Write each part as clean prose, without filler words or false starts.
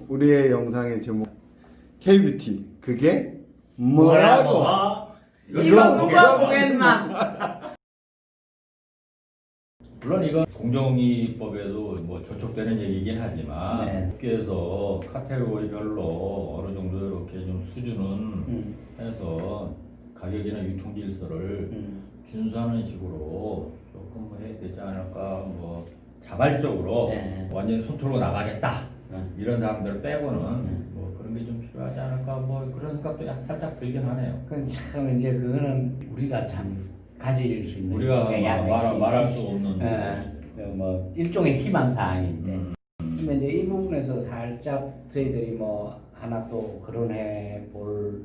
우리의 영상의 제목 K뷰티 그게 뭐라고? 이거 누가 보겠나? 물론 이건 공정위법에도 뭐 저촉되는 얘기긴 하지만 네. 국회에서 카테고리별로 어느 정도 이렇게 좀 수준은 해서 가격이나 유통 질서를 준수하는 식으로 조금 뭐 해야 되지 않을까. 뭐 자발적으로 네. 완전히 손 털고 나가겠다 이런 사람들 빼고는 네. 뭐 그런 게 좀 필요하지 않을까. 뭐 그런 생각도 살짝 들긴 하네요. 참 이제 그거는 우리가 참 가질 수 있는 우리가 일종의 양의 말할 수 없는 뭐 일종의 희망 사항인데. 근데 이제 이 부분에서 살짝 저희들이 뭐 하나 또 거론해 볼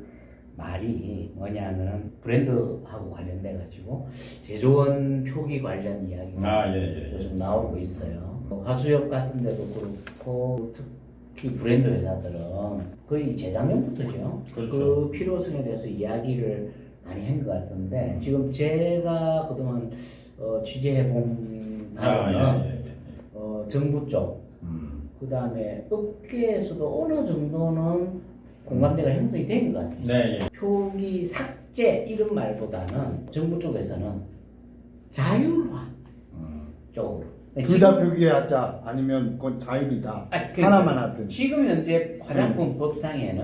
말이 뭐냐면은 브랜드하고 관련돼 가지고 제조원 표기 관련 이야기가 요즘 나오고 있어요. 가수역 같은 데도 그렇고 특히 브랜드 회사들은 거의 재작년부터죠. 그렇죠. 그 필요성에 대해서 이야기를 많이 한 것 같은데 지금 제가 그동안 취재해 본 바로는 정부 쪽 그 다음에 업계에서도 어느 정도는 공감대가 형성이 된 것 같아요. 네, 표기 삭제 이런 말보다는 정부 쪽에서는 자율화 쪽으로. 둘 다 표기하자 아니면 그건 자율이다. 그러니까 하나만 하든. 지금 현재 화장품 법상에는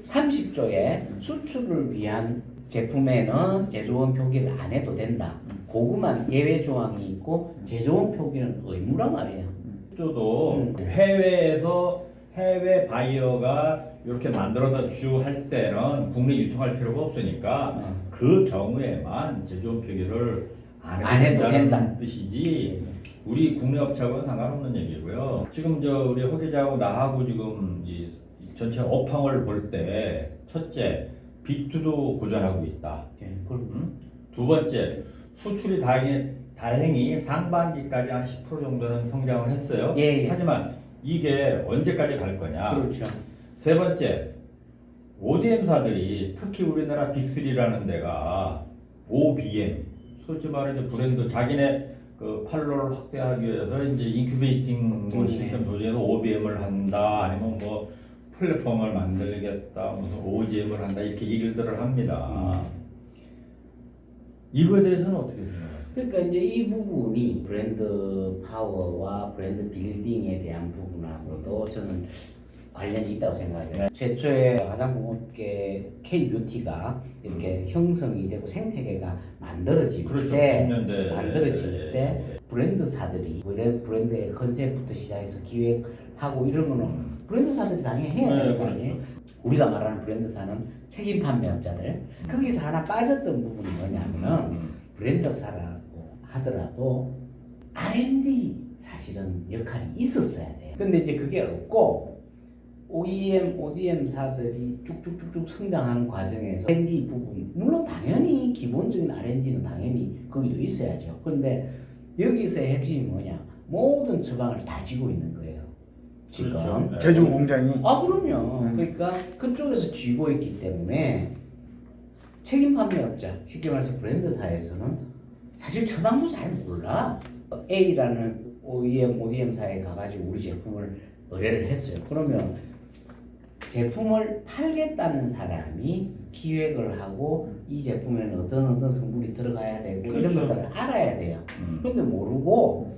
30조에 수출을 위한 제품에는 제조원 표기를 안 해도 된다. 그것만 예외 조항이 있고 제조원 표기는 의무란 말이에요. 저도 해외에서 해외 바이어가 이렇게 만들어다 주고 할 때는 국내 유통할 필요가 없으니까 그 경우에만 제조원 표기를 안 해도 된다는 뜻이지. 우리 국내 업체하고는 상관없는 얘기고요. 지금 우리 허 기자하고 나하고 지금 이 전체 업황을 볼 때 첫째 B2도 고전하고 있다. 두 번째 수출이 다행히 상반기까지 한 10% 정도는 성장을 했어요. 하지만 이게 언제까지 갈 거냐. 그렇죠. 세 번째 ODM사들이 특히 우리나라 빅3라는 데가 OBM 솔직히 말해 이제 브랜드 자기네 그 판로를 확대하기 위해서 이제 인큐베이팅 시스템 도중에서 OBM을 한다 아니면 뭐 플랫폼을 만들겠다 무슨 OGM을 한다 이렇게 얘기들을 합니다. 이거에 대해서는 어떻게 생각하세요? 그러니까 이제 이 부분이 브랜드 파워와 브랜드 빌딩에 대한 부분하고도 저는 관련이 있다고 생각해요. 최초에 화장품 업계 K뷰티가 이렇게 형성이 되고 생태계가 만들어질 때 브랜드사들이 브랜드의 컨셉부터 시작해서 기획하고 이런 거는 브랜드사들이 당연히 해야 되는 거 아니에요? 우리가 말하는 브랜드사는 책임 판매업자들 거기서 하나 빠졌던 부분이 뭐냐면 브랜드사라고 하더라도 R&D 사실은 역할이 있었어야 돼요. 근데 이제 그게 없고 OEM, ODM사들이 쭉쭉쭉쭉 성장하는 과정에서 R&D 부분 물론 당연히 기본적인 R&D는 당연히 거기도 있어야죠. 근데 여기서의 핵심이 뭐냐? 모든 처방을 다 쥐고 있는 거예요. 지금 그렇죠. 제조 공장이. 그럼요. 그러니까 그쪽에서 쥐고 있기 때문에 책임 판매업자, 쉽게 말해서 브랜드사에서는 사실 처방도 잘 몰라. A라는 OEM, ODM사에 가가지고 우리 제품을 의뢰를 했어요. 그러면 제품을 팔겠다는 사람이 기획을 하고 이 제품에는 어떤 성분이 들어가야 되고 그렇죠. 이런 것들을 알아야 돼요. 근데 모르고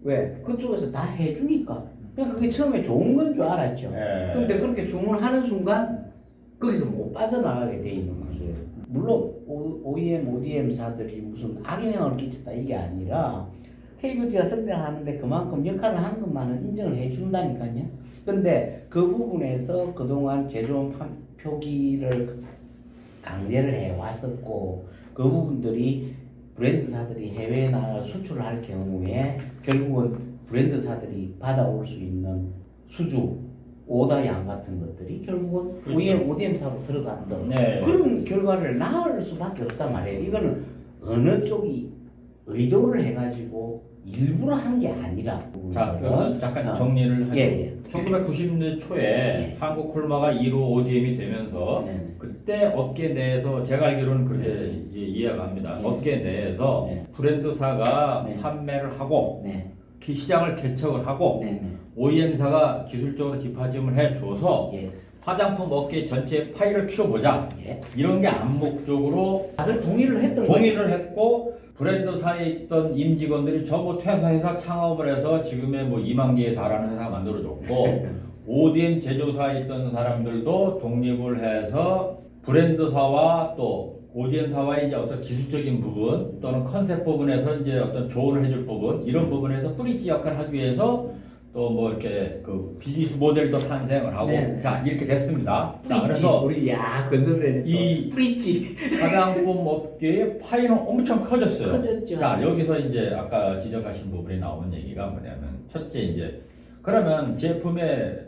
왜 그쪽에서 다 해주니까 그냥 그게 처음에 좋은 건 줄 알았죠. 근데 그렇게 주문하는 순간 거기서 못 빠져나가게 돼 있는 구조예요. 물론 OEM, ODM사들이 무슨 악영향을 끼쳤다 이게 아니라 K뷰티가 성장하는데 그만큼 역할을 한 것만은 인정을 해준다니까요. 근데 그 부분에서 그동안 제조원 표기를 강제를 해왔었고 그 부분들이 브랜드사들이 해외에 나가 수출을 할 경우에 결국은 브랜드사들이 받아올 수 있는 수주 오더량 같은 것들이 결국은 그렇죠. OEM, ODM사로 들어갔던 네. 그런 결과를 낳을 수밖에 없단 말이에요. 이거는 어느 쪽이 의도를 해가지고 일부러 한 게 아니라. 자, 그러면 잠깐 정리를 하죠. 1990년대 초에 한국 콜마가 1호 ODM이 되면서 그때 업계 내에서 제가 알기로는 그렇게 이해가 합니다. 업계 내에서 브랜드사가 판매를 하고 시장을 개척을 하고 OEM사가 기술적으로 뒷받침을 해줘서 예. 화장품 업계 전체 파이를 키워보자. 예. 이런 게 암묵적으로 다들 동의를 했던 거죠. 동의를 했고 브랜드사에 있던 임직원들이 전부 퇴사해서 창업을 해서 지금의 뭐 2만 개에 달하는 회사가 만들어졌고 ODM 제조사에 있던 사람들도 독립을 해서 브랜드사와 또 ODM사와의 이제 어떤 기술적인 부분 또는 컨셉 부분에서 이제 어떤 조언을 해줄 부분 이런 부분에서 브릿지 역할을 하기 위해서 또 뭐 이렇게 그 비즈니스 모델도 탄생을 하고 네. 자 이렇게 됐습니다. 자 프리지. 그래서 우리 건설에 이 프리지 화장품 업계의 파이는 엄청 커졌어요. 커졌죠. 자 여기서 이제 아까 지적하신 부분에 나온 얘기가 뭐냐면 첫째 이제 그러면 제품의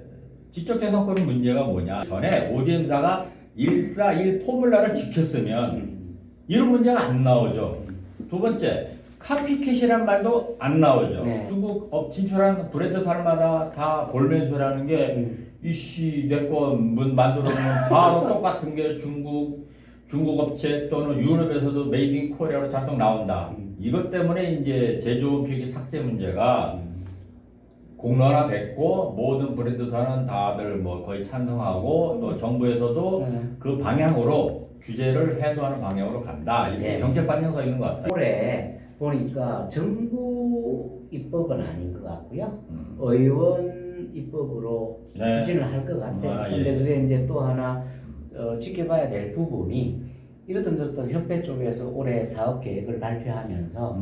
지적재산권의 문제가 뭐냐 전에 ODM사가 141 포뮬라를 지켰으면 이런 문제가 안 나오죠. 두 번째 카피캣이란 말도 안 나오죠. 네. 중국 진출한 브랜드사마다 다 볼멘소라는 게 이씨 내 거 만들어 놓으면 바로 똑같은 게 중국 업체 또는 유럽에서도 메이드 인 코리아로 잔뜩 나온다. 이것 때문에 이제 제조업 표기 삭제 문제가 공론화됐고 모든 브랜드사는 다들 뭐 거의 찬성하고 또 정부에서도 그 방향으로 규제를 해소하는 방향으로 간다. 이렇게 네. 정책 방향서 있는 것 같아요. 올해 보니까 정부 입법은 아닌 것 같고요. 의원 입법으로 네. 추진을 할 것 같아요. 아, 근데 예. 그게 이제 또 하나 지켜봐야 될 부분이 이렇든 저렇든 협회 쪽에서 올해 사업 계획을 발표하면서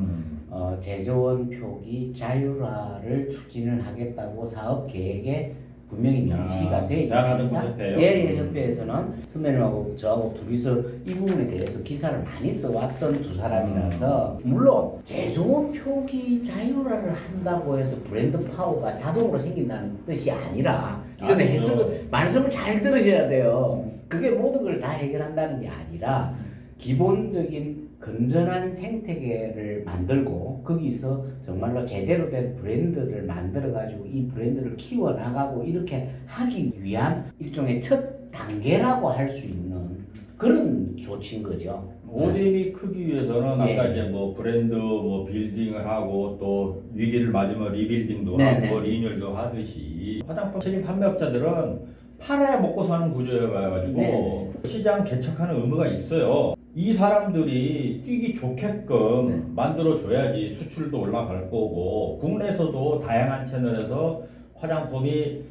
제조원 표기 자율화를 추진을 하겠다고 사업 계획에 분명히 명시가 되어 있습니다. 협회요? 예, 협회에서는 선배님하고 저하고 둘이서 이 부분에 대해서 기사를 많이 써왔던 두 사람이라서 물론 제조원 표기 자율화를 한다고 해서 브랜드 파워가 자동으로 생긴다는 뜻이 아니라 이거는 아니죠. 해석을 말씀을 잘 들으셔야 돼요. 그게 모든 걸 다 해결한다는 게 아니라 기본적인 건전한 생태계를 만들고 거기서 정말로 제대로 된 브랜드를 만들어 가지고 이 브랜드를 키워 나가고 이렇게 하기 위한 일종의 첫 단계라고 할 수 있는 그런 조치인 거죠. ODM이 크기 위해서는 예. 아까 이제 뭐 브랜드 뭐 빌딩을 하고 또 위기를 맞으면 리빌딩도 네, 하고 네. 리뉴얼도 하듯이 화장품 체인 판매업자들은 팔아야 먹고 사는 구조여가지고 네. 시장 개척하는 의무가 있어요. 이 사람들이 뛰기 좋게끔 네. 만들어줘야지 수출도 올라갈 거고 국내에서도 다양한 채널에서 화장품이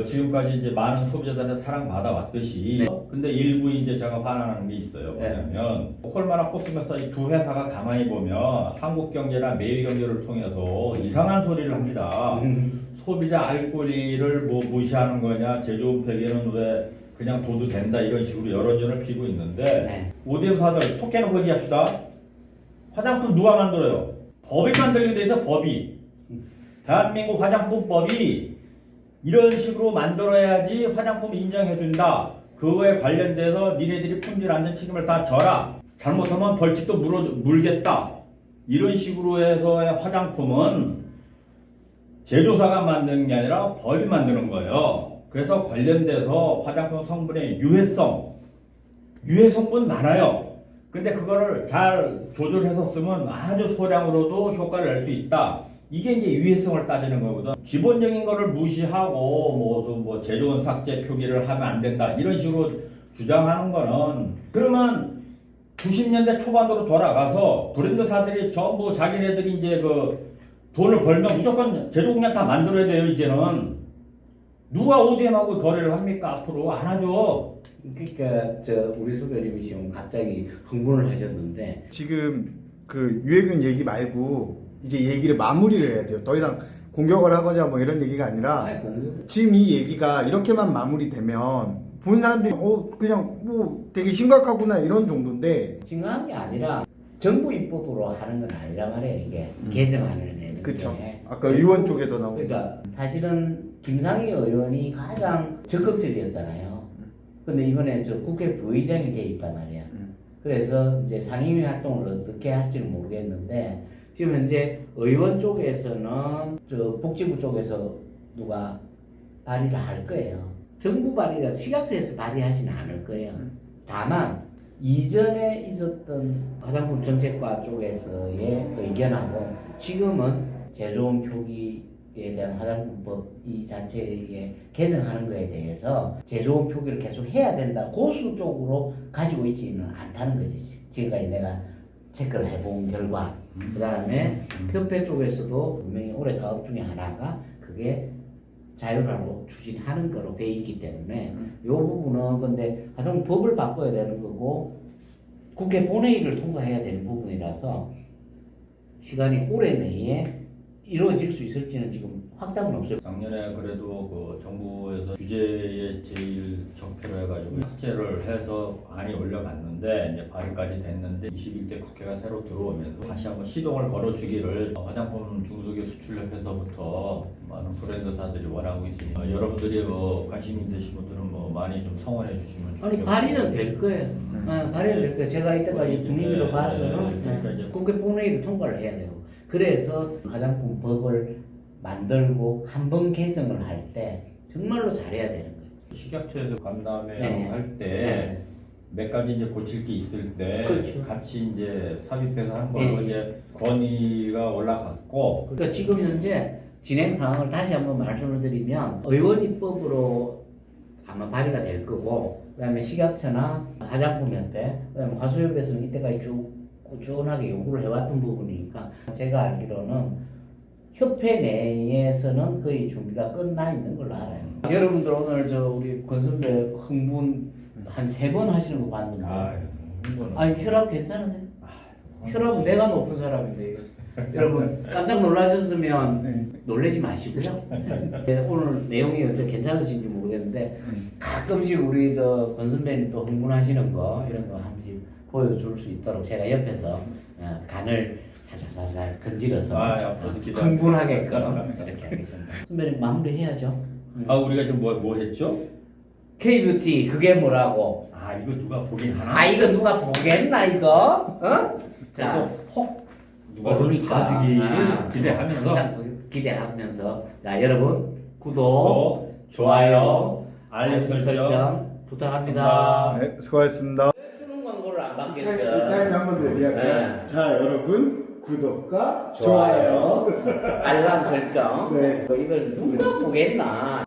지금까지 이제 많은 소비자들한테 사랑받아 왔듯이 근데 일부 이제 제가 반환하는 게 있어요. 뭐냐면 콜마나 코스메사 이 두 회사가 가만히 보면 한국경제나 매일경제를 통해서 이상한 소리를 합니다. 소비자 알 권리를 뭐 무시하는 거냐 제조업 회계는 왜 그냥 둬도 된다 이런 식으로 여론전을 피고 있는데 네. ODM사들 토끼는 거기 합시다. 화장품 누가 만들어요? 법이 만들게 돼 있어 법이. 대한민국 화장품법이 이런 식으로 만들어야지 화장품 인정해준다. 그거에 관련돼서 니네들이 품질 안전 책임을 다 져라. 잘못하면 벌칙도 물겠다. 이런 식으로 해서의 화장품은 제조사가 만드는 게 아니라 법이 만드는 거예요. 그래서 관련돼서 화장품 성분의 유해성분 많아요. 근데 그거를 잘 조절해서 쓰면 아주 소량으로도 효과를 낼 수 있다. 이게 이제 유해성을 따지는 거거든. 기본적인 거를 무시하고 뭐 제조원 삭제 표기를 하면 안 된다. 이런 식으로 주장하는 거는 그러면 90년대 초반으로 돌아가서 브랜드사들이 전부 자기네들이 이제 그 돈을 벌면 무조건 제조공약 다 만들어야 돼요. 이제는 누가 ODM하고 거래를 합니까? 앞으로 안 하죠. 그러니까 우리 수배님이 지금 갑자기 흥분을 하셨는데 지금 그 유해균 얘기 말고 이제 얘기를 마무리를 해야 돼요. 더 이상 공격을 하거나 뭐 이런 얘기가 아니라 지금 이 얘기가 이렇게만 마무리되면 본 사람들이 그냥 뭐 되게 심각하구나 이런 정도인데 심각한 게 아니라 정부 입법으로 하는 건 아니란 말이에요. 이게 개정안을 내는 그쵸. 게. 아까 의원 쪽에서 나온 그러니까 사실은 김상희 의원이 가장 적극적이었잖아요. 근데 이번에 저 국회 부의장이 돼 있단 말이야. 그래서 이제 상임위 활동을 어떻게 할지는 모르겠는데 지금 현재 의원 쪽에서는 저 복지부 쪽에서 누가 발의를 할 거예요. 정부 발의가 시각처에서 발의하지는 않을 거예요. 다만 이전에 있었던 화장품 정책과 쪽에서의 의견하고 지금은 제조원 표기에 대한 화장품법 이 자체에 개정하는 거에 대해서 제조원 표기를 계속 해야 된다. 고수 쪽으로 가지고 있지는 않다는 거지. 지금까지 내가 체크를 해본 결과. 그 다음에 협회 쪽에서도 분명히 올해 사업 중에 하나가 그게 자율화로 추진하는 거로 돼 있기 때문에 이 부분은 근데 화장품법을 바꿔야 되는 거고 국회 본회의를 통과해야 되는 부분이라서 시간이 올해 내에 이루어질 수 있을지는 지금 확답은 없어요. 작년에 그래도 그 정부에서 규제에 제일 적폐로 해가지고 삭제를 해서 안이 올려갔는데 이제 발의까지 됐는데 21대 국회가 새로 들어오면서 다시 한번 시동을 걸어주기를 화장품 중소기업 수출협회에서부터 많은 브랜드사들이 원하고 있으니 여러분들이 관심 있으신 분들은 많이 좀 성원해 주시면 아니 좋겠고. 발의는 될 거예요. 발의는 될 거예요. 제가 이때까지 분위기로 봐서는 그러니까 이제 국회 본회의를 통과를 해야 되고 그래서 화장품법을 만들고 한 번 개정을 할 때 정말로 잘해야 되는 거예요. 식약처에서 간담회 네. 할 때 네. 몇 가지 이제 고칠 게 있을 때 그렇죠. 같이 이제 삽입해서 한 걸로 네. 이제 건의가 올라갔고 그러니까 지금 현재 진행 상황을 다시 한번 말씀을 드리면 의원 입법으로 아마 발의가 될 거고 그다음에 식약처나 화장품협회 그다음에 화수협에서는 이때까지 쭉 꾸준하게 요구를 해왔던 부분이니까 제가 알기로는 협회 내에서는 거의 준비가 끝나 있는 걸로 알아요. 여러분들 오늘 저 우리 권 선배 흥분 한 3번 하시는 거 봤는데 아니 혈압 괜찮으세요? 혈압은 내가 높은 사람인데 이거. 여러분 깜짝 놀라셨으면 놀라지 마시고요. 오늘 내용이 어째 괜찮으신지 모르겠는데 가끔씩 우리 저 권 선배님 또 흥분하시는 거 이런 거 한 번씩 보여줄 수 있도록 제가 옆에서 간을 살살 건드려서 앞으로도 기대. 흥분하게끔 이렇게 하겠습니다. 선배님 마무리 해야죠. 우리가 지금 뭐 했죠? K-뷰티 그게 뭐라고? 이거 누가 보긴 하나? 이거 누가 보겠나 이거? 어? 자, 혹 누가 모르니까. 봐주기 아, 기대하면서 항상 기대하면서 자 여러분 구독, 좋아요, 알림 설정 부탁합니다. 네, 수고하셨습니다. 왜 주는 광고를 안 이 받겠어? 타임 한 번 더 얘기할게요. 네. 자, 여러분 구독과 좋아요, 좋아요. 알람 설정. 네. 이걸 누가 보겠나?